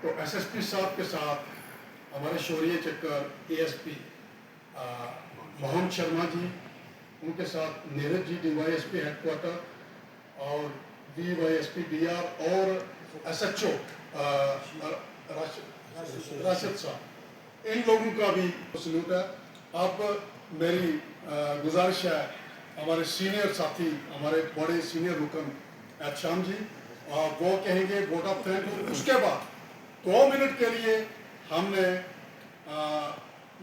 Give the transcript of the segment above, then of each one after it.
تو S S P صاحب کے ساتھ ہمارے Shaurya Chakra A S P Mohan Sharma ji, ان کے ساتھ Neeraj ji D Y S P head quarter, اور D Y S P D R, اور ایس ایچ او راشد صاحب، ان لوگوں کا بھی سلوٹ ہے۔ اب میری گزارش ہے ہمارے سینئر ساتھی، ہمارے بڑے سینئر رکن احتشام جی، وہ کہیں گے ووٹ آف تھینک، اس کے بعد 2 منٹ کے لیے ہم نے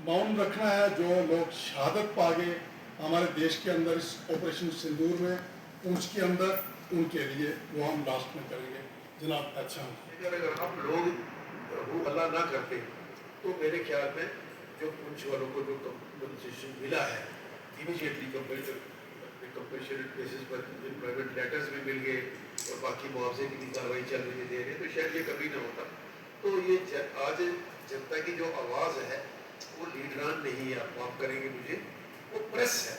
مون رکھنا ہے جو لوگ شہادت پا گئے ہمارے دیش کے اندر اس آپریشن سندور میں، پونچھ کے اندر، ان کے لیے وہ ہم لاسٹ میں کریں گے۔ جناب احتشام جی، اگر ہم لوگ وہ اللہ نہ کرتے تو میرے خیال میں جو پونچھ والوں کو جو کمپنسیشن ملا ہے امیجیٹلی کمپنسیشن بیسس پر امپلائمنٹ لیٹرز بھی مل گئے اور باقی معاوضے کی بھی کارروائی چل رہی ہے، دے رہے ہیں، تو شاید یہ کبھی نہ ہوتا۔ تو یہ آج جنتا کی جو آواز ہے وہ لیڈران نہیں ہے، آپ معاف کریں گے مجھے، وہ پریس ہے،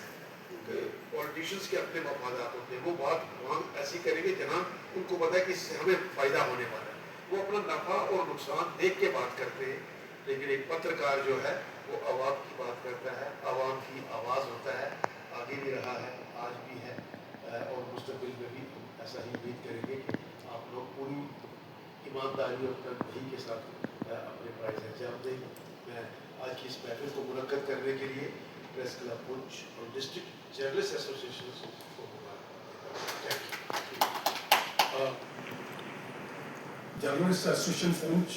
کیونکہ پولیٹیشنز کے اپنے مفادات ہوتے ہیں، وہ بات وہاں ایسی کریں گے جہاں ان کو پتہ ہے کہ اس سے ہمیں فائدہ ہونے والا ہے، وہ اپنا نفع اور نقصان دیکھ کے بات کرتے ہیں۔ لیکن ایک پترکار جو ہے وہ عوام کی بات کرتا ہے، عوام کی آواز ہوتا ہے، آگے بھی رہا ہے، آج بھی ہے، اور مستقبل میں بھی ایسا ہی امید کریں گے کہ آپ لوگ پوری ایمانداری اور تنظیم کے ساتھ اپنے پرائز انجام دیں۔ میں آج کی اس محفل کو منعقد کرنے کے لیے پریس کلب پونچھ اور ڈسٹرکٹ جرنلسٹ ایسوسیشن کو مبارکباد دیتا ہوں۔ جرنلسٹ ایسوسیشن پونچھ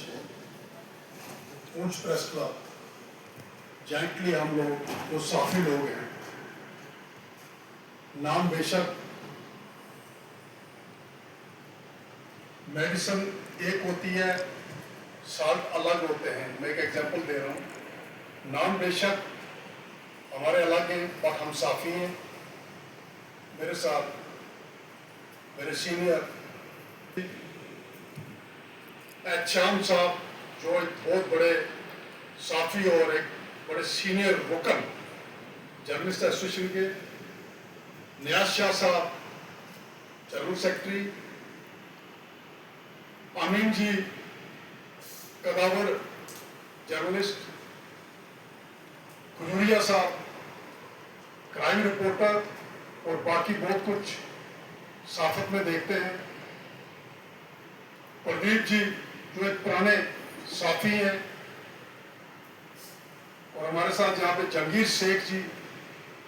پریس کلب جوائنٹلی ہم لوگ وہ صافی لوگ ہیں، نام بے شک میڈیسن ایک ہوتی ہے، سالٹ الگ ہوتے ہیں۔ میں ایک ایگزامپل دے رہا ہوں، نام بے شک ہمارے الگ ہیں بٹ ہم صافی ہیں۔ میرے ساتھ میرے سینئر احتشام صاحب جو ایک بہت بڑے صافی اور ایک بڑے سینئر رکن جرنلسٹ ایسوسیشن کے، نیاز شاہ صاحب جنرل سیکرٹری، امین جی کداور جرنلسٹ، کھجوریا صاحب کرائم رپورٹر، اور باقی بہت کچھ صحافت میں دیکھتے ہیں، پردیپ جی جو ایک پرانے صحافی ہیں، اور ہمارے ساتھ یہاں پہ جہانگیر شیخ جی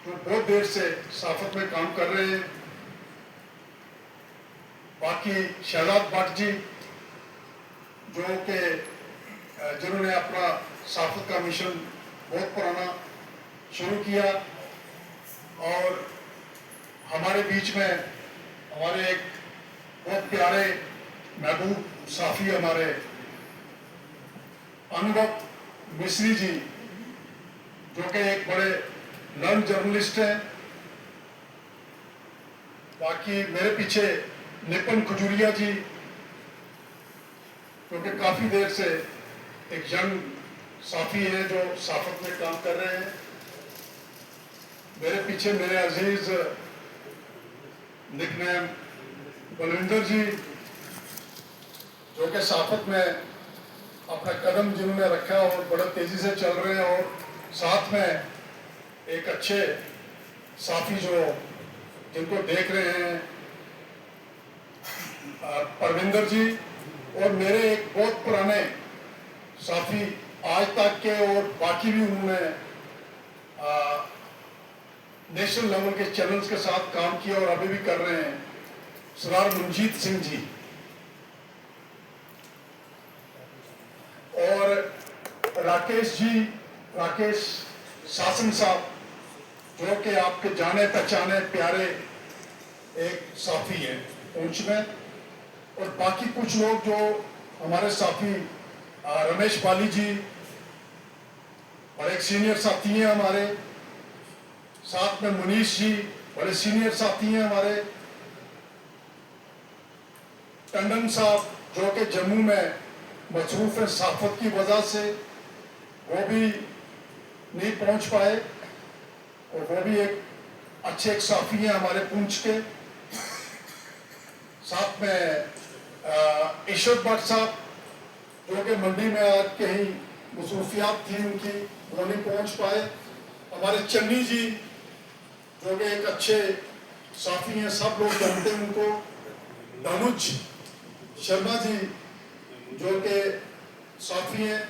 جو بہت دیر سے صحافت میں کام کر رہے ہیں، باقی شہزاد بٹ جی جو کہ جنہوں نے اپنا صحافت کا مشن بہت پرانا شروع کیا، اور ہمارے بیچ میں ہمارے ایک بہت پیارے محبوب صحافی ہمارے انوبھو مصری جی جو کہ ایک بڑے لرن جرنلسٹ ہیں۔ باقی میرے پیچھے نپن کھجوریا جی جو کہ کافی دیر سے ایک ینگ صحافی ہیں جو صحافت میں کام کر رہے ہیں۔ میرے پیچھے میرے عزیز نک نیم بلوندر جی جو کہ صحافت میں اپنا قدم جنہوں نے رکھا اور بڑا تیزی سے چل رہے ہیں، اور ساتھ میں ایک اچھے صحافی جو جن کو دیکھ رہے ہیں پروندر جی، اور میرے ایک بہت پرانے صحافی آج تک کے، اور باقی بھی انہوں نے نیشنل لیول کے چینلز کے ساتھ کام کیا اور ابھی بھی کر رہے ہیں، سردار منجیت سنگھ جی، اور راکیش جی، راکیش ساسن صاحب جو کہ آپ کے جانے پہچانے پیارے ایک صحافی ہیں پونچھ میں، اور باقی کچھ لوگ جو ہمارے صحافی رمیش بالی جی اور ایک سینئر ساتھی ہیں ہمارے، ساتھ میں منیش جی بڑے سینئر ساتھی ہیں ہمارے، ٹنڈن صاحب جو کہ جموں میں مصروف ہیں صحافت کی وجہ سے، وہ بھی نہیں پہنچ پائے، اور وہ بھی ایک اچھے ایک صحافی ہیں ہمارے پونچھ کے۔ ساتھ میں عشرت بٹ صاحب جو کہ منڈی میں آج کہیں مصروفیات تھی ان کی وہ نہیں پہنچ پائے. ہمارے چنی جی جو کہ ایک اچھے صحافی ہیں, سب لوگ جانتے ہیں ان کو. دانوج شرما جی جو کہ صحافی ہیں,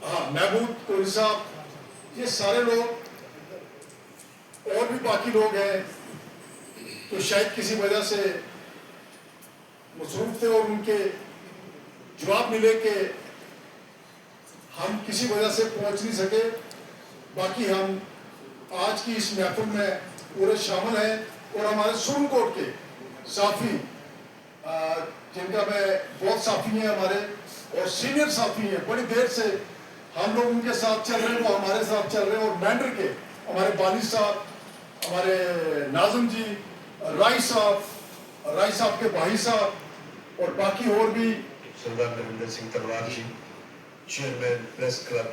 ہاں محمود کوری صاحب, یہ سارے لوگ اور بھی باقی لوگ ہیں تو شاید کسی وجہ سے مصروف تھے اور ان کے جواب ملے کہ ہم کسی وجہ سے پہنچ نہیں سکے. باقی ہم آج کی اس محفل میں پورے شامل ہیں اور ہمارے سپریم کورٹ کے صحافی جن کا میں بہت صحافی ہیں ہمارے اور سینئر صحافی ہیں, بڑی دیر سے ہم لوگ ان کے ساتھ چل رہے ہیں, وہ ہمارے ساتھ چل رہے ہیں. اور مینڈر کے ہمارے بانی صاحب, ہمارے ناظم جی, رائی صاحب کے بھائی صاحب اور باقی اور بھی سردار Narendra Singh Talwar ji, chairman press club,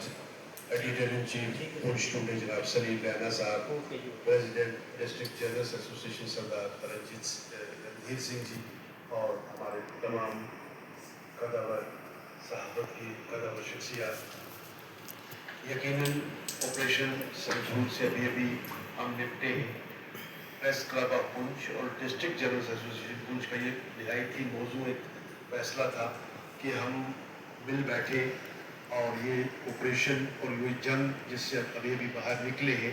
editor in chief Poonch today جناب سلیم ریانا صاحب, پریزیڈنٹ ڈسٹرکٹ جرنلسٹ ایسوسیشن سردار رنجیت سنگھ جی, اور ہمارے تمام قدور صحافت کی قدور شخصیات. یقیناً آپریشن سنجھول سے ابھی ہم نپٹے ہیں. پریس کلب آف پونچھ اور ڈسٹرکٹ جرنلسٹ ایسوسیشن پونچھ کا یہ نہایت ہی موضوع ایک فیصلہ تھا کہ ہم مل بیٹھے اور یہ آپریشن اور یہ جنگ جس سے ابھی باہر نکلے ہیں,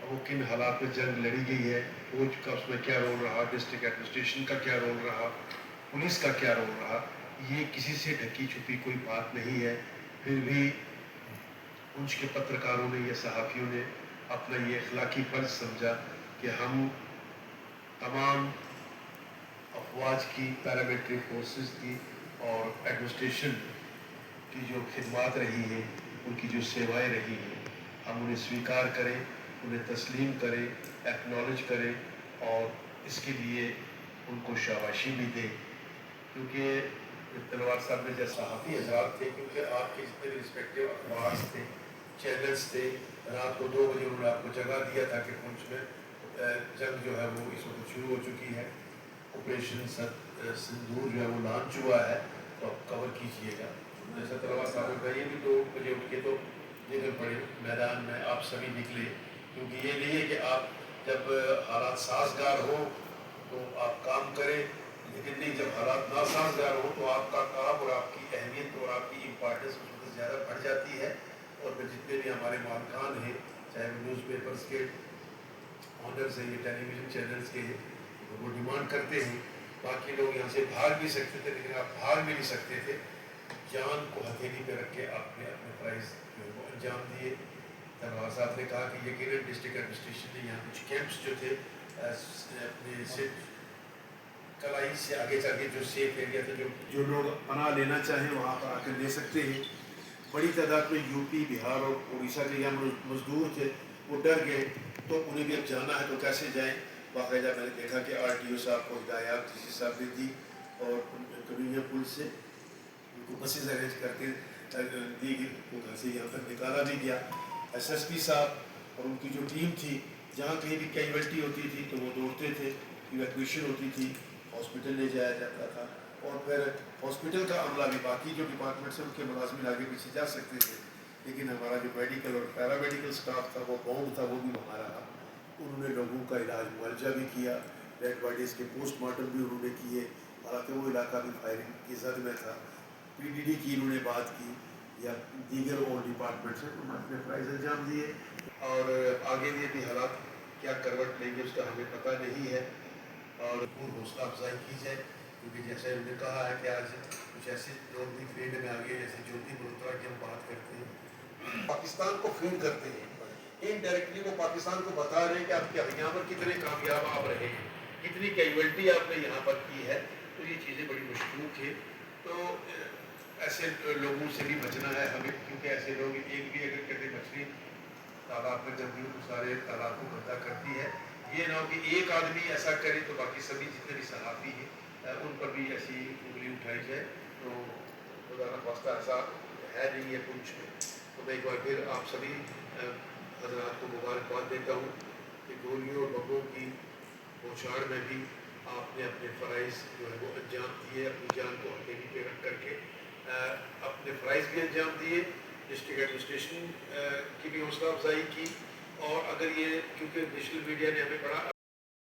وہ کن حالات میں جنگ لڑی گئی ہے, فوج کا اس میں کیا رول رہا, ڈسٹرکٹ ایڈمنسٹریشن کا کیا رول رہا, پولیس کا کیا رول رہا, یہ کسی سے ڈھکی چھپی کوئی بات نہیں ہے. پھر بھی پونچھ کے پترکاروں نے یا صحافیوں نے اپنا یہ اخلاقی فرض سمجھا کہ ہم تمام افواج کی, پیراملٹری فورسز کی اور ایڈمنسٹریشن کی جو خدمات رہی ہیں, ان کی جو سیوائیں رہی ہیں, ہم انہیں سویکار کریں, انہیں تسلیم کریں, ایکنالج کریں اور اس کے لیے ان کو شاباشی بھی دیں. کیونکہ تلوار صاحب میں جیسے صحافی حضرات تھے, کیونکہ آپ کے جتنے بھی رسپیکٹیو اخبار تھے, چینلز تھے, رات کو 2 بجے انہوں نے آپ کو جگہ دیا تھا کہ پونچھ میں جنگ جو ہے وہ اس وقت شروع ہو چکی ہے, آپریشن سندور جو ہے وہ لانچ ہوا ہے, تو آپ کور کیجیے گا. جیسا تلوار صاحب نے کہا, یہ بھی 2 بجے اٹھ کے تو نکل پڑے میدان میں, آپ سبھی نکلے. کیونکہ یہ نہیں ہے کہ آپ جب حالات سازگار ہو تو آپ کام کریں, لیکن نہیں, جب حالات ناسازگار ہو تو آپ کا کام اور آپ کی اہمیت اور آپ کی امپارٹنس اس وقت زیادہ بڑھ جاتی ہے. اور پھر جتنے بھی ہمارے مالکان ہیں, چاہے وہ نیوز پیپرس کے آنرز ہیں یا ٹیلی ویژن چینلز کے ہیں, وہ ڈیمانڈ کرتے ہیں. باقی لوگ یہاں سے بھاگ بھی سکتے تھے, لیکن آپ بھاگ بھی نہیں سکتے تھے. جان کو ہتھیلی پہ رکھ کے آپ نے اپنے فرائض جو ہے وہ انجام دیے. تلوار صاحب نے کہا کہ یقیناً ڈسٹرکٹ ایڈمنسٹریشن نے یہاں کچھ کیمپس جو تھے اپنے سے کلائی سے آگے جا کے جو سیف ایریا تھے, جو لوگ پناہ لینا چاہیں وہاں پر آ کر لے سکتے ہیں. بڑی تعداد میں یو پی, بہار اور اڑیسہ کے یہاں مزدور تھے, وہ ڈر گئے, تو انہیں بھی اب جانا ہے تو کیسے جائیں. باقاعدہ میں نے دیکھا کہ RTO صاحب کو ہدایات ڈی سی صاحب نے دی اور کبینہ پل سے ان کو بسز ارینج کر کے دی گئی, وہ گھر سے یہاں تک نکالا بھی گیا. SSP صاحب اور ان کی جو ٹیم تھی, جہاں کہیں بھی کیجویلٹی ہوتی تھی تو وہ دوڑتے تھے, ایویکویشن ہوتی تھی, ہاسپٹل لے جایا جاتا تھا. اور پھر ہاسپٹل کا عملہ بھی, باقی جو ڈپارٹمنٹس ہیں ان کے ملازمین آگے پیچھے جا سکتے تھے, لیکن ہمارا جو میڈیکل اور پیرامیڈیکل اسٹاف تھا وہ باؤنڈ تھا, وہ بھی ہمارا رہا. انہوں نے لوگوں کا علاج معالجہ بھی کیا, ڈیڈ باڈیز کے پوسٹ مارٹم بھی انہوں نے کیے, حالانکہ وہ علاقہ بھی فائرنگ کی زد میں تھا. PDD کی انہوں نے بات کی یا دیگر اور ڈپارٹمنٹس ہیں, انہوں نے اپنے فرائض انجام دیے. اور آگے بھی حالات کیا کروٹ لیں گے اس کا ہمیں پتہ نہیں ہے, اور حوصلہ افزائی کی جائے. کیونکہ جیسے انہوں نے کہا ہے کہ آج کچھ ایسے لوگ بھی فیلڈ میں آگے, جیسے جوتی ملوترا کی ہم بات کرتے ہیں, پاکستان کو فیڈ کرتے ہیں. انڈائریکٹلی وہ پاکستان کو بتا رہے ہیں کہ آپ کے یہاں پر کتنے کامیاب آپ رہے ہیں, کتنی کیجویلٹی آپ نے یہاں پر کی ہے. تو یہ چیزیں بڑی مشکوک ہیں. تو ایسے لوگوں سے بھی بچنا ہے ہمیں, کیونکہ ایسے لوگ ایک بھی اگر کہتے مچھلی تالاب میں جب بھی تو سارے تالاب کو گندا کرتی ہے. یہ نہ ہو کہ ایک آدمی ایسا کرے تو باقی سبھی جتنے بھی صحافی ہیں ان پر بھی ایسی انگلی اٹھائی جائے. تو خدا نخواستہ ایسا ہے نہیں ہے پونچھ میں. تو میں ایک بار پھر آپ سبھی حضرات کو مبارکباد دیتا ہوں کہ گولیوں اور بموں کی بوچھاڑ میں بھی آپ نے اپنے فرائض جو ہے وہ انجام دیے, اپنی جان کو ہتھیلی پہ رکھ کر کے. اپنے فرائض بھی انجام دیے، ڈسٹرکٹ ایڈمنسٹریشن کی بھی حوصلہ افزائی کی، اور اگر یہ کیونکہ نیشنل میڈیا نے ہمیں بڑا